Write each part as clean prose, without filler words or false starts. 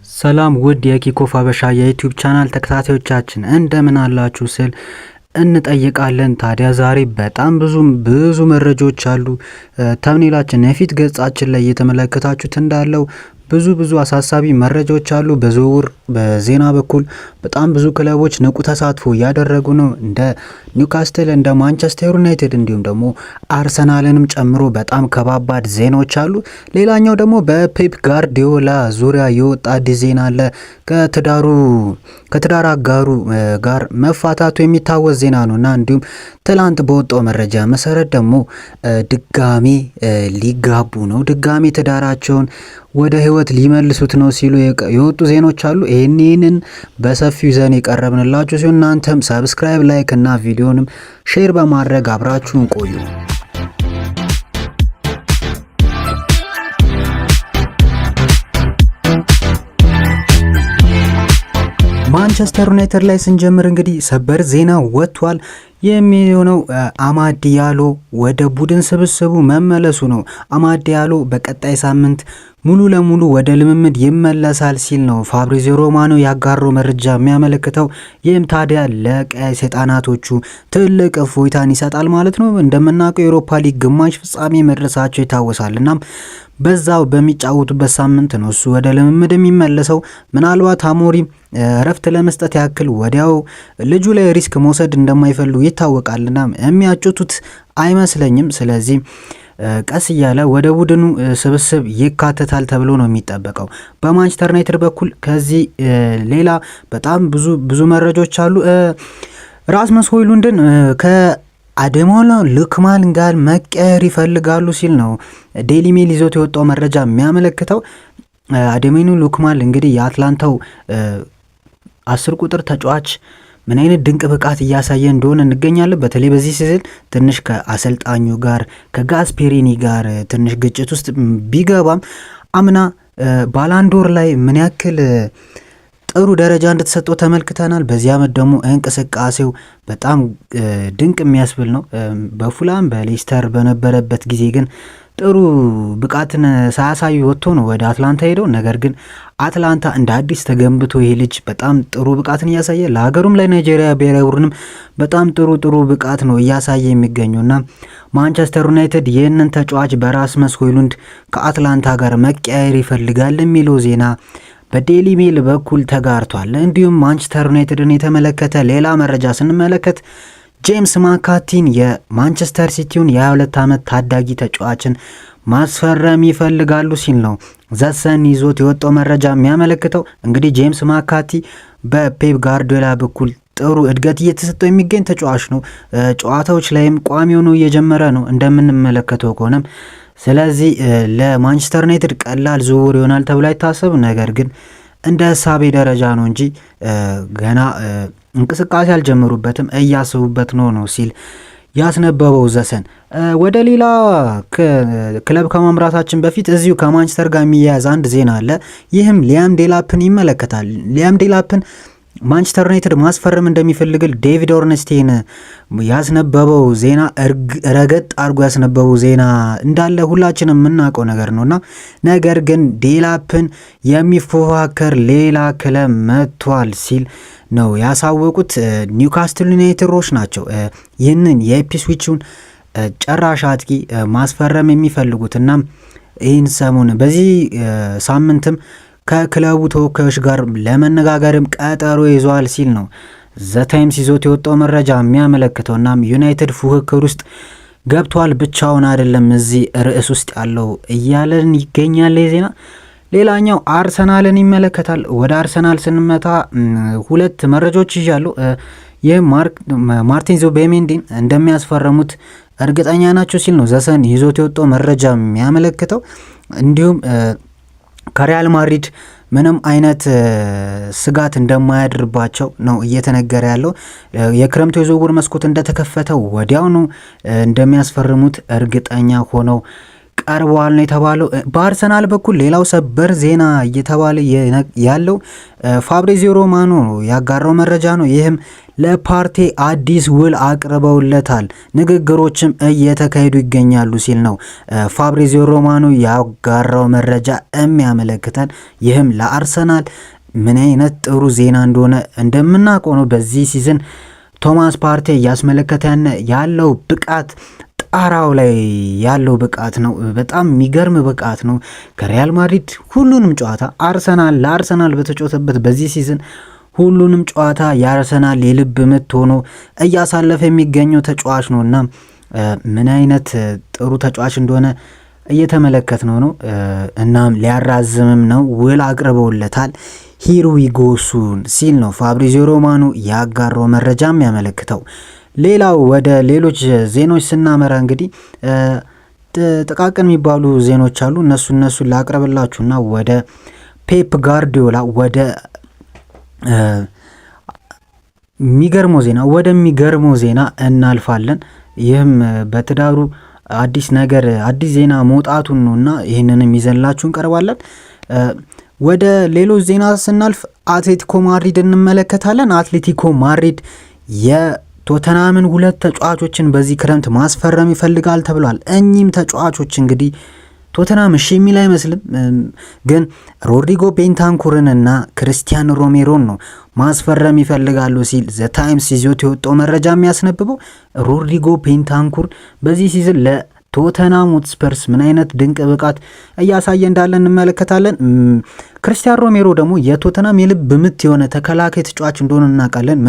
ሰላም ውድ የኪኮፍ አበሻ የዩቲዩብ ቻናል ተከታታዮቻችን እንደምን አላችሁ ስል እንጠይቃለን። ታዲያ ዛሬ በጣም ብዙ መረጃዎች አሉ። ተምኔላችን የፊት ገጻችን ላይ እየተመለከታችሁት እንዳለው ብዙ አሳሳቢ መረጃዎች አሉ። በዝውውር በዜና በኩል በጣም ብዙ ክለቦች ንቁ ተሳትፎ እያደረጉ ነው። እንደ ኒውካስትል፣ እንደ ማንቸስተር ዩናይትድ እንዲሁም ደግሞ አርሰናልንም ጨምሮ በጣም ከባባድ ዜናዎች አሉ። ሌላኛው ደግሞ በፔፕ ጋርዲዮላ ዙሪያ የወጣ አዲስ ዜና አለ። ከትዳር አጋሩ ጋር መፋታቱ የሚታወስ ዜና ነው እና እንዲሁም ትላንት በወጣው መረጃ መሰረት ደግሞ ድጋሚ ሊጋቡ ነው፣ ድጋሚ ትዳራቸውን ወደ ህይወት ሊመልሱት ነው ሲሉ የወጡ ዜናዎች አሉ። ይህንን በሰፊው ይዘን የቀረብንላችሁ ሲሆን እናንተም ሰብስክራይብ፣ ላይክ እና ቪዲዮንም ሼር በማድረግ አብራችሁን ቆዩ። ማንቸስተር ዩናይትድ ላይ ስንጀምር እንግዲህ ሰበር ዜና ወጥቷል። የሚሆነው አማድ ዲያሎ ወደ ቡድን ስብስቡ መመለሱ ነው። አማድ ዲያሎ በቀጣይ ሳምንት ሙሉ ለሙሉ ወደ ልምምድ ይመለሳል ሲል ነው ፋብሪዚዮ ሮማኖ ያጋራው መረጃ የሚያመለክተው። ይህም ታዲያ ለቀይ ሰይጣናቶቹ ትልቅ እፎይታን ይሰጣል ማለት ነው። እንደምናውቀው የአውሮፓ ሊግ ግማሽ ፍጻሜ መድረሳቸው ይታወሳል። እናም በዛው በሚጫወቱበት ሳምንት ነው እሱ ወደ ልምምድ የሚመለሰው። ምናልባት አሞሪም እረፍት ለመስጠት ያክል ወዲያው ልጁ ላይ ሪስክ መውሰድ እንደማይፈልጉ ይታወቃልና የሚያጩቱት አይመስለኝም። ስለዚህ ቀስ እያለ ወደ ቡድኑ ስብስብ ይካተታል ተብሎ ነው የሚጠበቀው። በማንቸስተር ዩናይትድ በኩል ከዚህ ሌላ በጣም ብዙ መረጃዎች አሉ። ራስመስ ሆይሉንድን ከአዴሞላ ሉክማን ጋር መቀየር ይፈልጋሉ ሲል ነው ዴይሊ ሜል ይዞት የወጣው መረጃ የሚያመለክተው። አዴሞላ ሉክማን እንግዲህ የአትላንታው 10 ቁጥር ተጫዋች ምን አይነት ድንቅ ብቃት እያሳየ እንደሆነ እንገኛለን። በተለይ በዚህ ሲዝን ትንሽ ከአሰልጣኙ ጋር ከጋስፔሪኒ ጋር ትንሽ ግጭት ውስጥ ቢገባም አምና ባላንዶር ላይ ምን ያክል ጥሩ ደረጃ እንደተሰጠው ተመልክተናል። በዚህ ዓመት ደግሞ እንቅስቃሴው በጣም ድንቅ የሚያስብል ነው። በፉላም በሌስተር በነበረበት ጊዜ ግን ጥሩ ብቃትን ሳያሳዩ ወጥቶ ነው ወደ አትላንታ ሄደው። ነገር ግን አትላንታ እንደ አዲስ ተገንብቶ ይሄ ልጅ በጣም ጥሩ ብቃትን እያሳየ ለሀገሩም ላይ ናይጄሪያ ብሔራዊ ቡድንም በጣም ጥሩ ብቃት ነው እያሳየ የሚገኙና ማንቸስተር ዩናይትድ ይህንን ተጫዋች በራስመስ ሆይሉንድ ከአትላንታ ጋር መቀያየር ይፈልጋል የሚለው ዜና በዴይሊ ሜል በኩል ተጋርቷል። እንዲሁም ማንቸስተር ዩናይትድን የተመለከተ ሌላ መረጃ ስንመለከት ጄምስ ማካቲን የማንቸስተር ሲቲውን የ22 ዓመት ታዳጊ ተጫዋችን ማስፈረም ይፈልጋሉ ሲል ነው ዘሰን ይዞት የወጣው መረጃ የሚያመለክተው። እንግዲህ ጄምስ ማካቲ በፔፕ ጋርዲዮላ በኩል ጥሩ እድገት እየተሰጠው የሚገኝ ተጫዋች ነው። ጨዋታዎች ላይም ቋሚ ሆኖ እየጀመረ ነው እንደምንመለከተው ከሆነም። ስለዚህ ለማንቸስተር ዩናይትድ ቀላል ዝውውር ይሆናል ተብሎ አይታሰብ። ነገር ግን እንደ ሀሳቤ ደረጃ ነው እንጂ ገና እንቅስቃሴ አልጀመሩበትም፣ እያስቡበት ነው ሲል ያስነበበው ዘሰን። ወደ ሌላ ክለብ ከማምራታችን በፊት እዚሁ ከማንቸስተር ጋር የሚያያዝ አንድ ዜና አለ። ይህም ሊያም ዴላፕን ይመለከታል። ሊያም ዴላፕን ማንቸስተር ዩናይትድ ማስፈረም እንደሚፈልግ ዴቪድ ኦርንስቴን ያስነበበው ዜና ረገጥ አድርጎ ያስነበበው ዜና እንዳለ ሁላችንም የምናውቀው ነገር ነውና፣ ነገር ግን ዴላፕን የሚፎካከር ሌላ ክለብ መጥቷል ሲል ነው ያሳወቁት። ኒውካስትል ዩናይትዶች ናቸው ይህንን የኢፕስዊቹን ጨራሽ አጥቂ ማስፈረም የሚፈልጉትና ይህን ሰሞን በዚህ ሳምንትም ከክለቡ ተወካዮች ጋር ለመነጋገርም ቀጠሮ ይዟል ሲል ነው ዘታይምስ ይዞት የወጣው መረጃ የሚያመለክተው። እናም ዩናይትድ ፉክክር ውስጥ ገብቷል፣ ብቻውን አይደለም እዚህ ርዕስ ውስጥ ያለው እያለን ይገኛል ዜና። ሌላኛው አርሰናልን ይመለከታል። ወደ አርሰናል ስንመታ 2 መረጃዎች ይዣለሁ። ይህ ማርቲን ዙቤሜንዲን እንደሚያስፈረሙት እርግጠኛ ናቸው ሲል ነው ዘሰን ይዞት የወጣው መረጃ የሚያመለክተው። እንዲሁም ከሪያል ማድሪድ ምንም አይነት ስጋት እንደማያድርባቸው ነው እየተነገረ ያለው። የክረምቱ የዝውውር መስኮት እንደተከፈተው ወዲያውኑ እንደሚያስፈርሙት እርግጠኛ ሆነው ቀርበዋል ነው የተባለው። በአርሰናል በኩል ሌላው ሰበር ዜና እየተባለ ያለው ፋብሪዚዮ ሮማኖ ያጋራው መረጃ ነው። ይህም ለፓርቴ አዲስ ውል አቅርበውለታል፣ ንግግሮችም እየተካሄዱ ይገኛሉ ሲል ነው ፋብሪዚዮ ሮማኖ ያጋራው መረጃ የሚያመለክተን። ይህም ለአርሰናል ምን አይነት ጥሩ ዜና እንደሆነ እንደምናውቀው ነው። በዚህ ሲዝን ቶማስ ፓርቴ እያስመለከተን ያለው ብቃት ጣራው ላይ ያለው ብቃት ነው። በጣም የሚገርም ብቃት ነው። ከሪያል ማድሪድ ሁሉንም ጨዋታ ለአርሰናል በተጫወተበት በዚህ ሲዝን ሁሉንም ጨዋታ የአርሰናል የልብ ምት ሆኖ እያሳለፈ የሚገኘው ተጫዋች ነው እና ምን አይነት ጥሩ ተጫዋች እንደሆነ እየተመለከት ነው። እናም ሊያራዝምም ነው ውል አቅርበውለታል። ሂር ዊ ጎ ሱን ሲል ነው ፋብሪዚዮ ሮማኖ ያጋራው መረጃ የሚያመለክተው። ሌላው ወደ ሌሎች ዜኖች ስናመራ እንግዲህ ጥቃቅን የሚባሉ ዜኖች አሉ። እነሱን ላቅርብላችሁና ወደ ፔፕ ጋርዲዮላ ወደሚገርመው ዜና እናልፋለን። ይህም በትዳሩ አዲስ ዜና መውጣቱን ነውና ይህንንም ይዘንላችሁ እንቀርባለን። ወደ ሌሎች ዜና ስናልፍ አትሌቲኮ ማድሪድ እንመለከታለን። አትሌቲኮ ማድሪድ የቶተናምን 2 ተጫዋቾችን በዚህ ክረምት ማስፈረም ይፈልጋል ተብሏል። እኚህም ተጫዋቾች እንግዲህ ቶተናም እሺ የሚል አይመስልም፣ ግን ሮድሪጎ ቤንታንኩርን እና ክርስቲያን ሮሜሮን ነው ማስፈረም ይፈልጋሉ ሲል ዘ ታይምስ ይዞት የወጣው መረጃ የሚያስነብበው። ሮድሪጎ ቤንታንኩር በዚህ ሲዝን ለቶተናም ሆትስፐርስ ምን አይነት ድንቅ ብቃት እያሳየ እንዳለ እንመለከታለን። ክርስቲያን ሮሜሮ ደግሞ የቶተናም የልብ ምት የሆነ ተከላካይ ተጫዋች እንደሆነ እናውቃለን።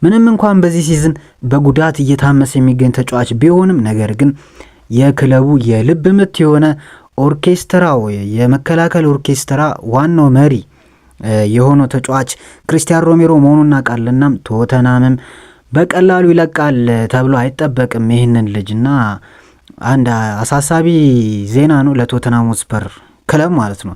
ምንም እንኳን በዚህ ሲዝን በጉዳት እየታመሰ የሚገኝ ተጫዋች ቢሆንም ነገር ግን የክለቡ የልብ ምት የሆነ ኦርኬስትራው የመከላከል ኦርኬስትራ ዋናው መሪ የሆነው ተጫዋች ክርስቲያን ሮሜሮ መሆኑን እናውቃለንና ቶተናምም በቀላሉ ይለቃል ተብሎ አይጠበቅም ይህንን ልጅና አንድ አሳሳቢ ዜና ነው ለቶተናም ሆትስፐር ክለብ ማለት ነው።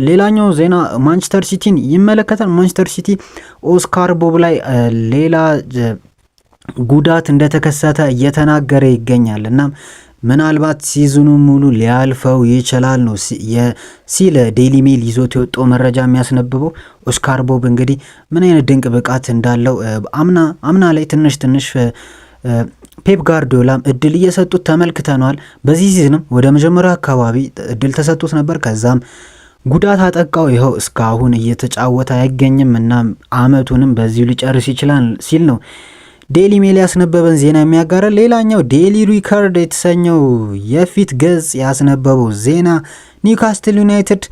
ሌላኛው ዜና ማንቸስተር ሲቲን ይመለከታል። ማንቸስተር ሲቲ ኦስካር ቦብ ላይ ሌላ ጉዳት እንደተከሰተ እየተናገረ ይገኛል እና ምናልባት ሲዝኑ ሙሉ ሊያልፈው ይችላል ነው ሲል ዴይሊ ሜል ይዞት የወጣው መረጃ የሚያስነብበው። ኦስካር ቦብ እንግዲህ ምን አይነት ድንቅ ብቃት እንዳለው አምና ላይ ትንሽ ፔፕ ጋርዲዮላም እድል እየሰጡት ተመልክተነዋል። በዚህ ሲዝንም ወደ መጀመሪያው አካባቢ እድል ተሰጡት ነበር። ከዛም ጉዳት አጠቃው፣ ይኸው እስካሁን እየተጫወተ አይገኝም እና አመቱንም በዚሁ ሊጨርስ ይችላል ሲል ነው ዴይሊ ሜል ያስነበበን ዜና የሚያጋራ። ሌላኛው ዴይሊ ሪከርድ የተሰኘው የፊት ገጽ ያስነበበው ዜና ኒውካስትል ዩናይትድ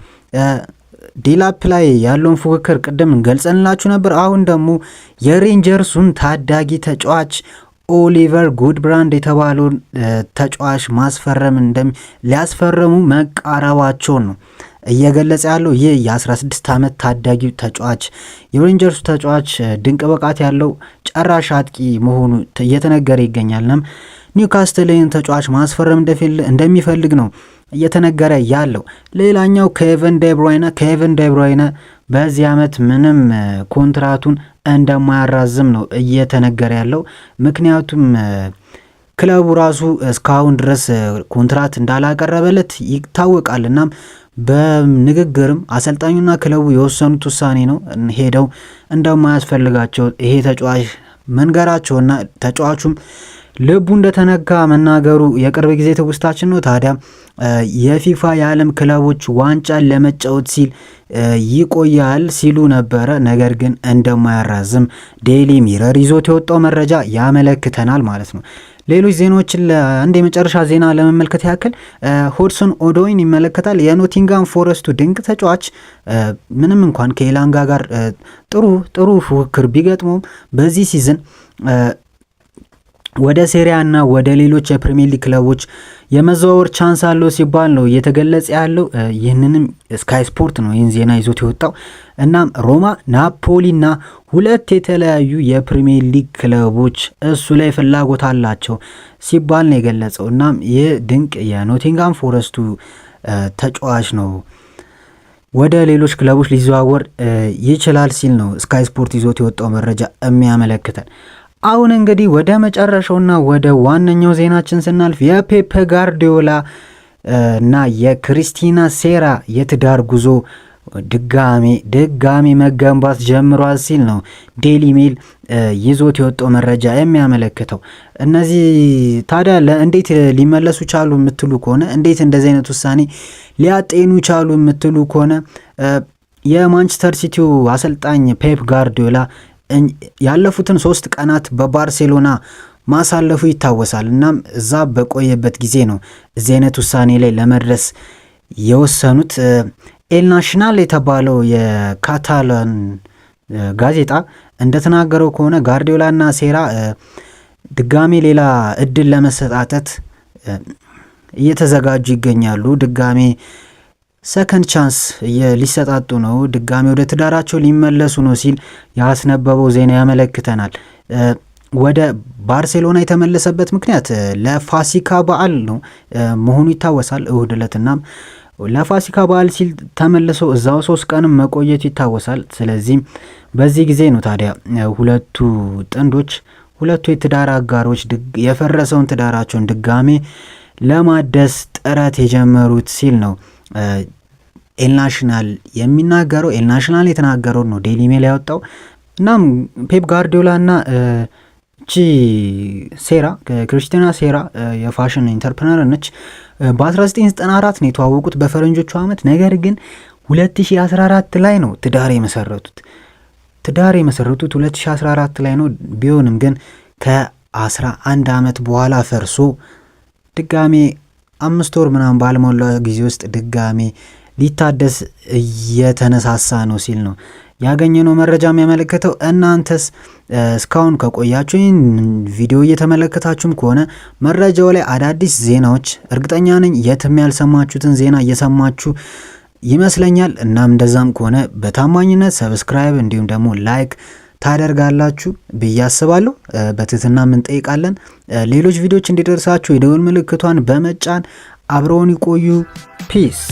ዴላፕ ላይ ያለውን ፉክክር ቅድም ገልጸንላችሁ ነበር። አሁን ደግሞ የሬንጀርሱን ታዳጊ ተጫዋች ኦሊቨር ጉድብራንድ የተባለውን ተጫዋች ማስፈረም ሊያስፈረሙ መቃረባቸውን ነው እየገለጸ ያለው። ይህ የ16 ዓመት ታዳጊ ተጫዋች የሬንጀርሱ ተጫዋች ድንቅ ብቃት ያለው ጨራሽ አጥቂ መሆኑ እየተነገረ ይገኛልና ኒውካስትልን ተጫዋች ማስፈረም እንደሚፈልግ ነው እየተነገረ ያለው። ሌላኛው ኬቨን ዴብሮይነ በዚህ ዓመት ምንም ኮንትራቱን እንደማያራዝም ነው እየተነገረ ያለው። ምክንያቱም ክለቡ ራሱ እስካሁን ድረስ ኮንትራት እንዳላቀረበለት ይታወቃልና በንግግርም አሰልጣኙና ክለቡ የወሰኑት ውሳኔ ነው ሄደው እንደማያስፈልጋቸው ይሄ ተጫዋች መንገራቸውና ተጫዋቹም ልቡ እንደተነካ መናገሩ የቅርብ ጊዜ ትውስታችን ነው። ታዲያ የፊፋ የዓለም ክለቦች ዋንጫን ለመጫወት ሲል ይቆያል ሲሉ ነበረ። ነገር ግን እንደማያራዝም ዴይሊ ሚረር ይዞት የወጣው መረጃ ያመለክተናል ማለት ነው። ሌሎች ዜናዎችን ለአንድ የመጨረሻ ዜና ለመመልከት ያክል ሆድሰን ኦዶይን ይመለከታል። የኖቲንጋም ፎረስቱ ድንቅ ተጫዋች ምንም እንኳን ከኤላንጋ ጋር ጥሩ ፉክክር ቢገጥመውም በዚህ ሲዝን ወደ ሴሪያ እና ወደ ሌሎች የፕሪሚየር ሊግ ክለቦች የመዘዋወር ቻንስ አለው ሲባል ነው እየተገለጸ ያለው። ይህንንም ስካይ ስፖርት ነው ይህን ዜና ይዞት የወጣው። እናም ሮማ፣ ናፖሊ እና 2 የተለያዩ የፕሪሚየር ሊግ ክለቦች እሱ ላይ ፍላጎት አላቸው ሲባል ነው የገለጸው። እናም ይህ ድንቅ የኖቲንጋም ፎረስቱ ተጫዋች ነው ወደ ሌሎች ክለቦች ሊዘዋወር ይችላል ሲል ነው ስካይ ስፖርት ይዞት የወጣው መረጃ የሚያመለክተን። አሁን እንግዲህ ወደ መጨረሻውና ወደ ዋነኛው ዜናችን ስናልፍ የፔፕ ጋርዲዮላ እና የክሪስቲና ሴራ የትዳር ጉዞ ድጋሚ መገንባት ጀምሯል ሲል ነው ዴሊ ሜል ይዞት የወጣው መረጃ የሚያመለክተው። እነዚህ ታዲያ እንዴት ሊመለሱ ቻሉ የምትሉ ከሆነ እንዴት እንደዚህ አይነት ውሳኔ ሊያጤኑ ቻሉ የምትሉ ከሆነ የማንቸስተር ሲቲው አሰልጣኝ ፔፕ ጋርዲዮላ ያለፉትን 3 ቀናት በባርሴሎና ማሳለፉ ይታወሳል። እናም እዛ በቆየበት ጊዜ ነው እዚህ አይነት ውሳኔ ላይ ለመድረስ የወሰኑት። ኤል ናሽናል የተባለው የካታላን ጋዜጣ እንደተናገረው ከሆነ ጋርዲዮላና ሴራ ድጋሚ ሌላ እድል ለመሰጣጠት እየተዘጋጁ ይገኛሉ። ድጋሚ ሰከንድ ቻንስ ሊሰጣጡ ነው፣ ድጋሚ ወደ ትዳራቸው ሊመለሱ ነው ሲል ያስነበበው ዜና ያመለክተናል። ወደ ባርሴሎና የተመለሰበት ምክንያት ለፋሲካ በዓል ነው መሆኑ ይታወሳል። እሁድ ዕለትና ለፋሲካ በዓል ሲል ተመልሶ እዛው 3 ቀንም መቆየቱ ይታወሳል። ስለዚህ በዚህ ጊዜ ነው ታዲያ ሁለቱ ጥንዶች ሁለቱ የትዳር አጋሮች የፈረሰውን ትዳራቸውን ድጋሜ ለማደስ ጥረት የጀመሩት ሲል ነው ኤልናሽናል የሚናገረው። ኤልናሽናል የተናገረው ነው ዴሊ ሜል ያወጣው። እናም ፔፕ ጋርዲዮላ እና ሴራ ክሪስቲና ሴራ የፋሽን ኢንተርፕረነር ነች። በ1994 ነው የተዋወቁት በፈረንጆቹ ዓመት። ነገር ግን 2014 ላይ ነው ትዳር የመሰረቱት 2014 ላይ ነው። ቢሆንም ግን ከ11 ዓመት በኋላ ፈርሶ ድጋሜ 5 ወር ምናምን ባልሞላ ጊዜ ውስጥ ድጋሜ ሊታደስ እየተነሳሳ ነው ሲል ነው ያገኘነው መረጃ የሚያመለክተው። እናንተስ እስካሁን ከቆያችሁ ቪዲዮ እየተመለከታችሁም ከሆነ መረጃው ላይ አዳዲስ ዜናዎች እርግጠኛ ነኝ የትም ያልሰማችሁትን ዜና እየሰማችሁ ይመስለኛል። እናም እንደዛም ከሆነ በታማኝነት ሰብስክራይብ እንዲሁም ደግሞ ላይክ ታደርጋላችሁ ብዬ አስባለሁ። በትህትና እንጠይቃለን። ሌሎች ቪዲዮዎች እንዲደርሳችሁ የደወል ምልክቷን በመጫን አብረውን ይቆዩ። ፒስ